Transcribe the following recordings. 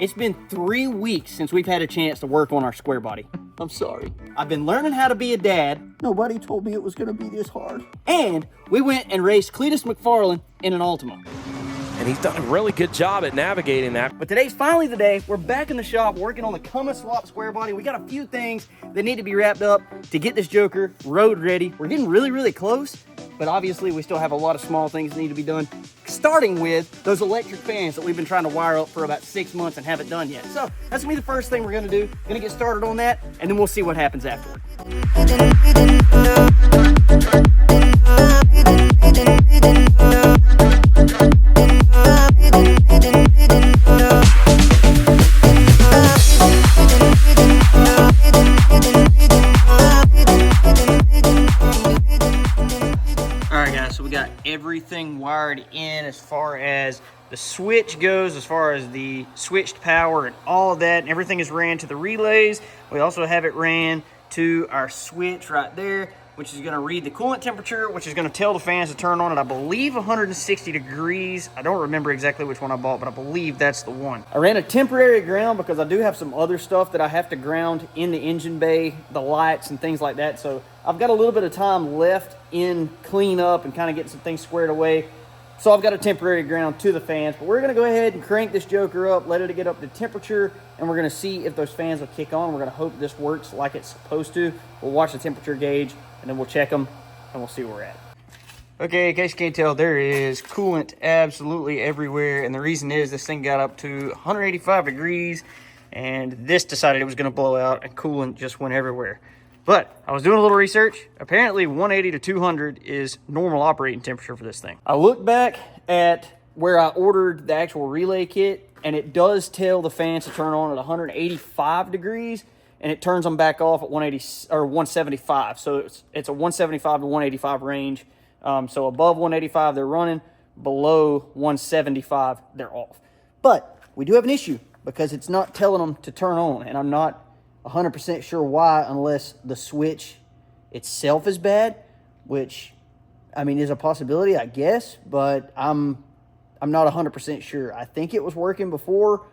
It's been 3 weeks since we've had a chance to work on our Squarebody. I'm sorry. I've been learning how to be a dad. Nobody told me it was gonna be this hard. And we went and raced Cletus McFarlane in an Altima. And he's done a really good job at navigating that. But today's finally the day. We're back in the shop working on the cummins swap Squarebody. We got a few things that need to be wrapped up to get this joker road ready. We're getting really, really close, but obviously we still have a lot of small things that need to be done, starting with those electric fans that we've been trying to wire up for about 6 months and haven't done yet. So that's gonna be the first thing we're gonna do. Gonna get started on that, and then we'll see what happens afterward. Alright guys, so we got everything wired in as far as the switch goes, as far as the switched power and all of that. And everything is ran to the relays. We also have it ran to our switch right there, which is going to read the coolant temperature, which is going to tell the fans to turn on at, I believe, 160 degrees. I don't remember exactly which one I bought, but I believe that's the one. I ran a temporary ground because I do have some other stuff that I have to ground in the engine bay, the lights and things like that. So I've got a little bit of time left in cleanup and kind of getting some things squared away. So I've got a temporary ground to the fans, but we're gonna go ahead and crank this joker up, let it get up to temperature, and we're gonna see if those fans will kick on. We're gonna hope this works like it's supposed to. We'll watch the temperature gauge, and then we'll check them, and we'll see where we're at. Okay, in case you can't tell, there is coolant absolutely everywhere, and the reason is this thing got up to 185 degrees, and this decided it was gonna blow out, and coolant just went everywhere. But I was doing a little research. Apparently 180 to 200 is normal operating temperature for this thing. I looked back at where I ordered the actual relay kit, and it does tell the fans to turn on at 185 degrees, and it turns them back off at 180 or 175. So it's a 175 to 185 range. So above 185 they're running, below 175 they're off. But we do have an issue because it's not telling them to turn on, and I'm not 100% sure why, unless the switch itself is bad, which, I mean, is a possibility, I guess, but I'm not 100% sure. I think it was working before,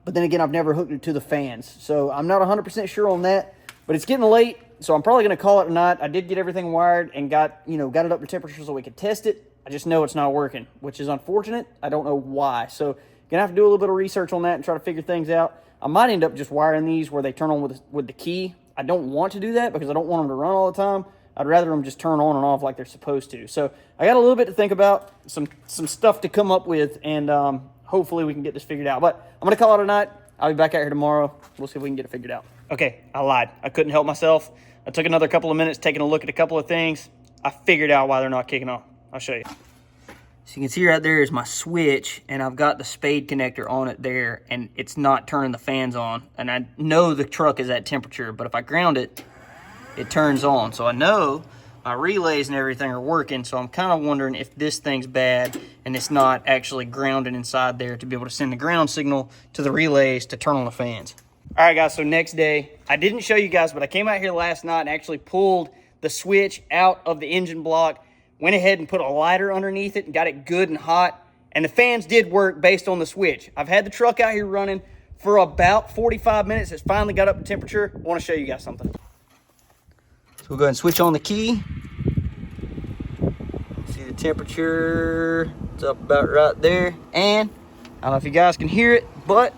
but then again, I've never hooked it to the fans, so I'm not 100% sure on that. But it's getting late, so I'm probably going to call it a night. I did get everything wired and got it up to temperature so we could test it. I just know it's not working, which is unfortunate. I don't know why, so gonna have to do a little bit of research on that and try to figure things out. I might end up just wiring these where they turn on with the key. I don't want to do that because I don't want them to run all the time. I'd rather them just turn on and off like they're supposed to. So I got a little bit to think about, some stuff to come up with, and hopefully we can get this figured out. But I'm going to call it a night. I'll be back out here tomorrow. We'll see if we can get it figured out. Okay, I lied. I couldn't help myself. I took another couple of minutes taking a look at a couple of things. I figured out why they're not kicking on. I'll show you. So you can see right there is my switch, and I've got the spade connector on it there, and it's not turning the fans on. And I know the truck is at temperature, but if I ground it, it turns on. So I know my relays and everything are working, so I'm kind of wondering if this thing's bad and it's not actually grounded inside there to be able to send the ground signal to the relays to turn on the fans. All right, guys, so next day, I didn't show you guys, but I came out here last night and actually pulled the switch out of the engine block, went ahead and put a lighter underneath it and got it good and hot. And the fans did work based on the switch. I've had the truck out here running for about 45 minutes. It's finally got up to temperature. I want to show you guys something. So we'll go ahead and switch on the key. See the temperature. It's up about right there. And I don't know if you guys can hear it, but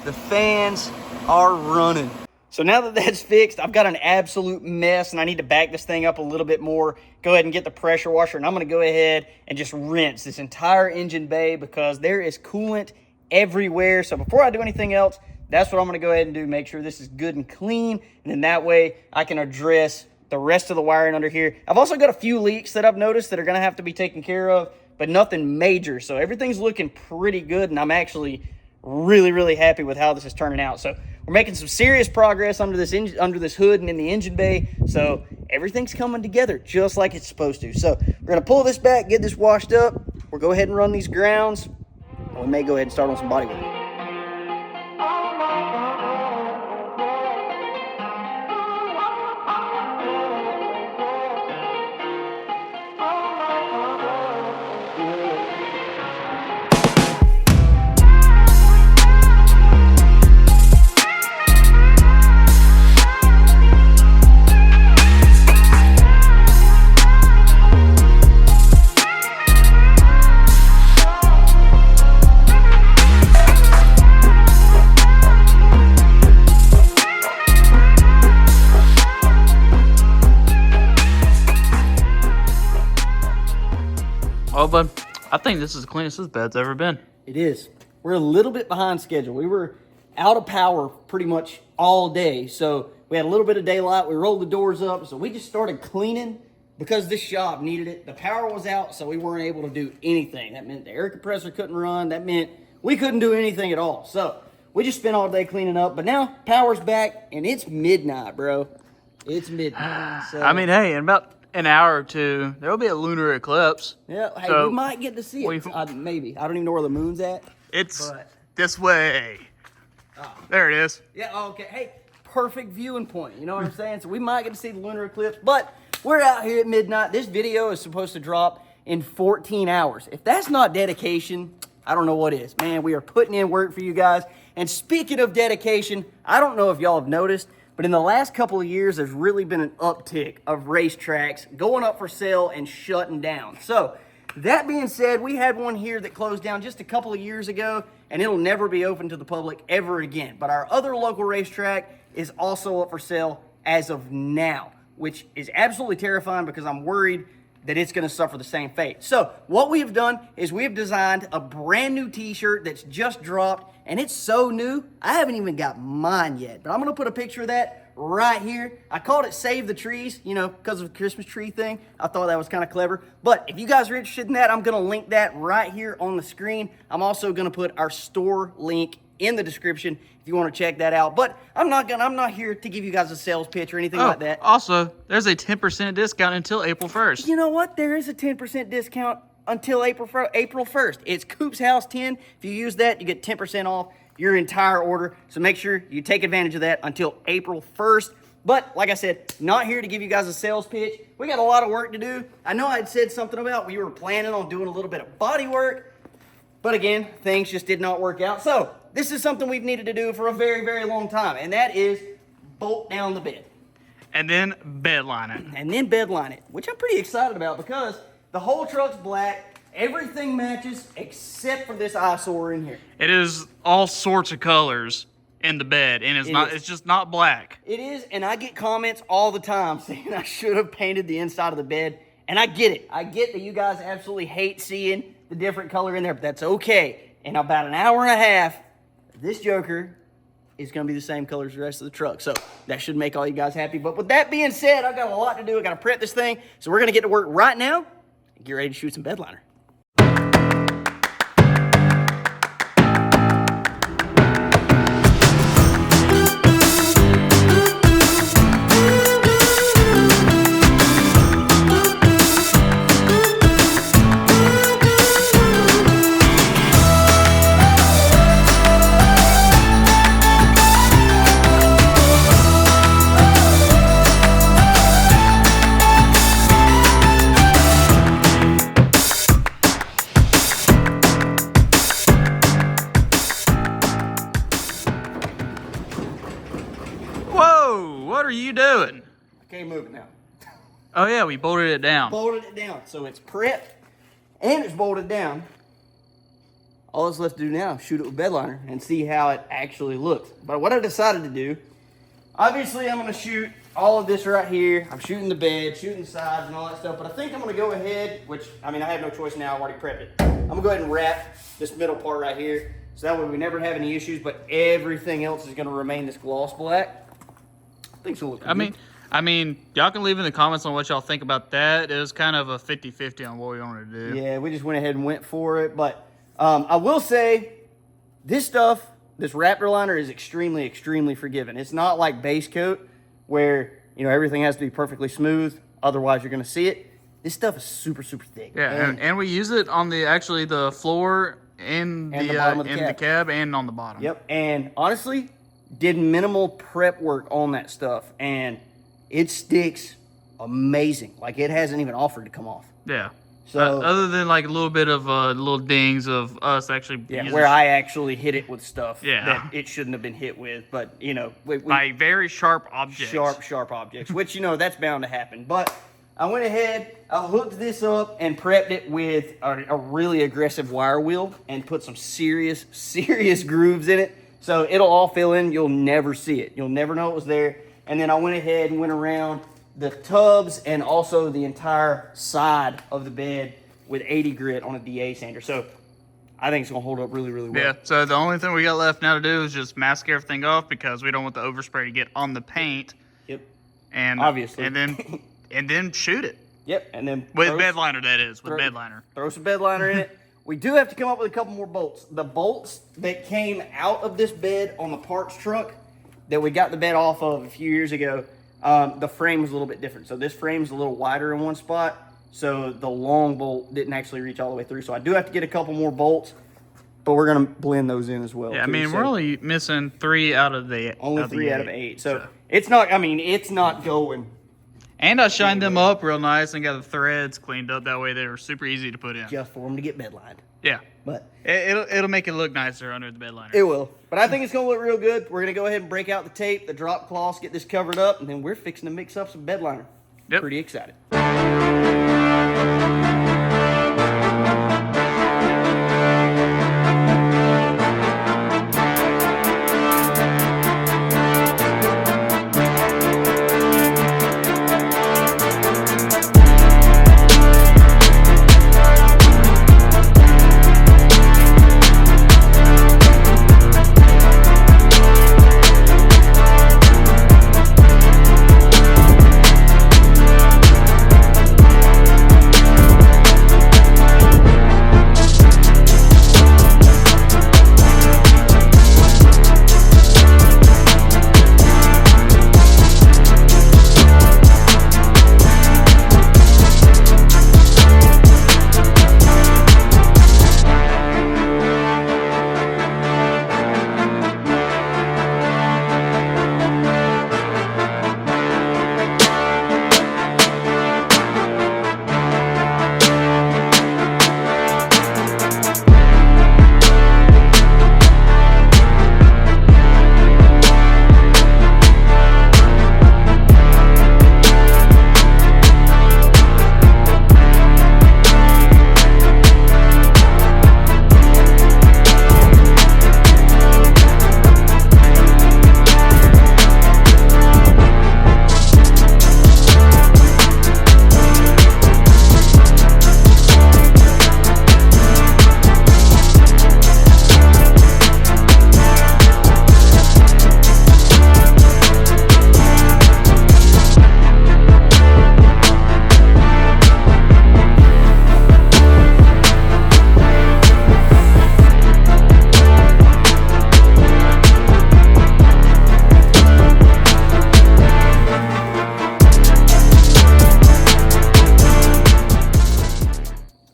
the fans are running. So now that that's fixed, I've got an absolute mess, and I need to back this thing up a little bit more. Go ahead and get the pressure washer, and I'm going to go ahead and just rinse this entire engine bay because there is coolant everywhere. So before I do anything else, that's what I'm going to go ahead and do. Make sure this is good and clean, and then that way I can address the rest of the wiring under here. I've also got a few leaks that I've noticed that are going to have to be taken care of, but nothing major. So everything's looking pretty good, and I'm actually really, really happy with how this is turning out. So we're making some serious progress under this hood and in the engine bay. So everything's coming together just like it's supposed to. So we're going to pull this back, get this washed up. We'll go ahead and run these grounds, and we may go ahead and start on some body work. Well, bud, I think this is the cleanest this bed's ever been. It is. We're a little bit behind schedule. We were out of power pretty much all day, so we had a little bit of daylight. We rolled the doors up, so we just started cleaning because this shop needed it. The power was out, so we weren't able to do anything. That meant the air compressor couldn't run. That meant we couldn't do anything at all. So we just spent all day cleaning up, but now power's back, and it's midnight, bro. It's midnight. So, I mean, hey, in about an hour or two, there will be a lunar eclipse. yeah, hey, so we might get to see it. Maybe. I don't even know where the moon's at. It's But- this way. There it is. Yeah, okay. Hey, perfect viewing point. You know what I'm saying? So we might get to see the lunar eclipse, but we're out here at midnight. This video is supposed to drop in 14 hours. If that's not dedication, I don't know what is. Man, we are putting in work for you guys. And speaking of dedication, I don't know if y'all have noticed, but in the last couple of years, there's really been an uptick of racetracks going up for sale and shutting down. So that being said, we had one here that closed down just a couple of years ago, and it'll never be open to the public ever again. But our other local racetrack is also up for sale as of now, which is absolutely terrifying because I'm worried that it's going to suffer the same fate. So what we have done is we have designed a brand new t-shirt that's just dropped, and it's so new, I haven't even got mine yet. But I'm going to put a picture of that right here. I called it Save the Trees, you know, because of the Christmas tree thing. I thought that was kind of clever. But if you guys are interested in that, I'm going to link that right here on the screen. I'm also going to put our store link in the description if you want to check that out. But I'm not here to give you guys a sales pitch or anything like that. Also, there's a 10% discount until April 1st. You know what? There is a 10% discount until April 1st. It's Coop's House 10. If you use that, you get 10% off your entire order. So make sure you take advantage of that until April 1st. But like I said, not here to give you guys a sales pitch. We got a lot of work to do. I know I'd said something about we were planning on doing a little bit of body work, but again, things just did not work out. So this is something we've needed to do for a very, very long time, and that is bolt down the bed. And then bedline it. And then bedline it, which I'm pretty excited about because the whole truck's black. Everything matches except for this eyesore in here. It is all sorts of colors in the bed, and it's just not black. It is, and I get comments all the time saying I should have painted the inside of the bed, and I get it. I get that you guys absolutely hate seeing the different color in there, but that's okay. In about an hour and a half, this joker is going to be the same color as the rest of the truck, so that should make all you guys happy. But with that being said, I've got a lot to do. I've got to prep this thing, so we're going to get to work right now and get ready to shoot some bedliner. Whoa, what are you doing? I can't move it now. Oh yeah, we bolted it down. Bolted it down, so it's prepped and it's bolted down. All that's left to do now is shoot it with bedliner and see how it actually looks. But what I decided to do, obviously I'm going to shoot all of this right here. I'm shooting the bed, shooting the sides and all that stuff. But I think I'm going to go ahead, which, I mean, I have no choice now. I've already prepped it. I'm going to go ahead and wrap this middle part right here. So that way we never have any issues, but everything else is going to remain this gloss black. I think it's going to look good. I mean, y'all can leave in the comments on what y'all think about that. It was kind of a 50-50 on what we wanted to do. Yeah, we just went ahead and went for it. But I will say, this stuff, this Raptor Liner is extremely, extremely forgiving. It's not like base coat where, you know, everything has to be perfectly smooth. Otherwise, you're going to see it. This stuff is super, super thick. Yeah, and we use it on the floor in And the bottom of the in cab. the cab and on the bottom. Yep, and honestly, did minimal prep work on that stuff, and it sticks amazing. Like, it hasn't even offered to come off. Yeah. So other than like a little bit of little dings of us actually using where I actually hit it with stuff Yeah. that it shouldn't have been hit with, but you know, by very sharp objects. sharp objects, which, you know, that's bound to happen. But I went ahead, I hooked this up and prepped it with a really aggressive wire wheel and put some serious grooves in it. So it'll all fill in. You'll never see it. You'll never know it was there. And then I went ahead and went around the tubs and also the entire side of the bed with 80 grit on a DA sander. So I think it's gonna hold up really, really well. Yeah, so the only thing we got left now to do is just mask everything off because we don't want the overspray to get on the paint. Yep. And Obviously. and then shoot it. Yep. And then With Bedliner, that is, with throw- Bedliner. Throw some Bedliner in it. We do have to come up with a couple more bolts. The bolts that came out of this bed on the parts truck that we got the bed off of a few years ago, the frame was a little bit different. So this frame's a little wider in one spot, so the long bolt didn't actually reach all the way through. So I do have to get a couple more bolts, but we're gonna blend those in as well. Yeah, I too. mean, So we're only missing 3 out of the only of the 3 out of 8. So it's not. I mean, it's not going. And I shined them up real nice and got the threads cleaned up. That way they were super easy to put in. Just for them to get bed lined. Yeah. But It'll make it look nicer under the Bedliner. it will. But I think it's going to look real good. We're going to go ahead and break out the tape, the drop cloths, get this covered up, and then we're fixing to mix up some bed liner. Yep. Pretty excited.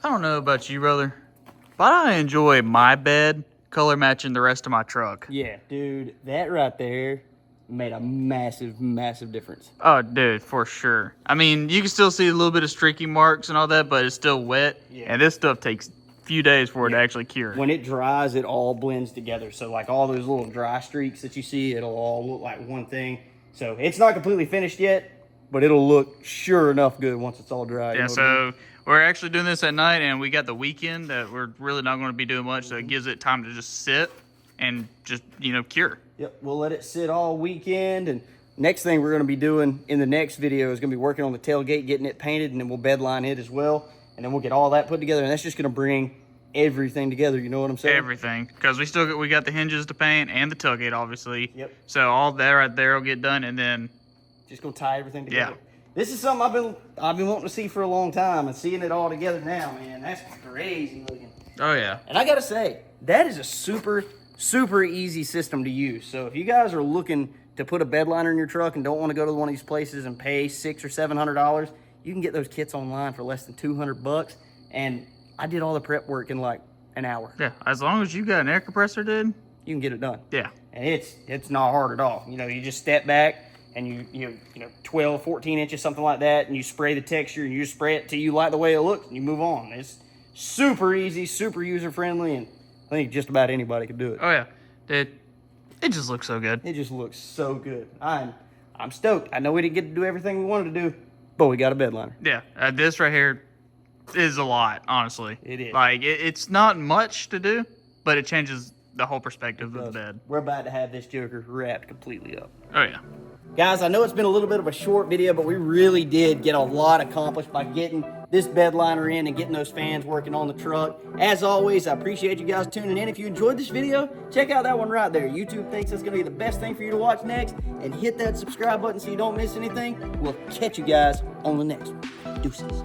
I don't know about you, brother, but I enjoy my bed color matching the rest of my truck. Yeah, dude, that right there made a massive, massive difference. Oh, dude, for sure. I mean, you can still see a little bit of streaky marks and all that, but it's still wet. Yeah. And this stuff takes a few days for it to actually cure. When it dries, it all blends together. So like all those little dry streaks that you see, it'll all look like one thing. So it's not completely finished yet, but it'll look sure enough good once it's all dry. Yeah, so we're actually doing this at night, and we got the weekend that we're really not going to be doing much, so it gives it time to just sit and just, cure. Yep, we'll let it sit all weekend. And next thing we're going to be doing in the next video is going to be working on the tailgate, getting it painted, and then we'll bedline it as well. And then we'll get all that put together, and that's just going to bring everything together. You know what I'm saying? Everything, because we got the hinges to paint and the tailgate, obviously. Yep. So all that right there will get done, and then Just gonna tie everything together. Yeah. This is something I've been wanting to see for a long time, and seeing it all together now, man, that's crazy looking. oh yeah, And I gotta say, that is a super, super easy system to use. So if you guys are looking to put a bed liner in your truck and don't want to go to one of these places and pay $600 or $700, you can get those kits online for less than $200. And I did all the prep work in like an hour. yeah. As long as you got an air compressor, dude. You can get it done. Yeah. And it's not hard at all. You just step back and you 12, 14 inches, something like that, and you spray the texture and you just spray it till you like the way it looks and you move on. It's super easy, super user friendly, and I think just about anybody could do it. Oh yeah, dude. It just looks so good. It just looks so good. I'm stoked. I know we didn't get to do everything we wanted to do, but we got a bed liner. Yeah, this right here is a lot, honestly. It is. Like, it's not much to do, but it changes the whole perspective of the bed. We're about to have this joker wrapped completely up. Oh yeah. Guys, I know it's been a little bit of a short video, but we really did get a lot accomplished by getting this bed liner in and getting those fans working on the truck. As always, I appreciate you guys tuning in. If you enjoyed this video, check out that one right there. YouTube thinks it's going to be the best thing for you to watch next. And hit that subscribe button so you don't miss anything. We'll catch you guys on the next one. Deuces.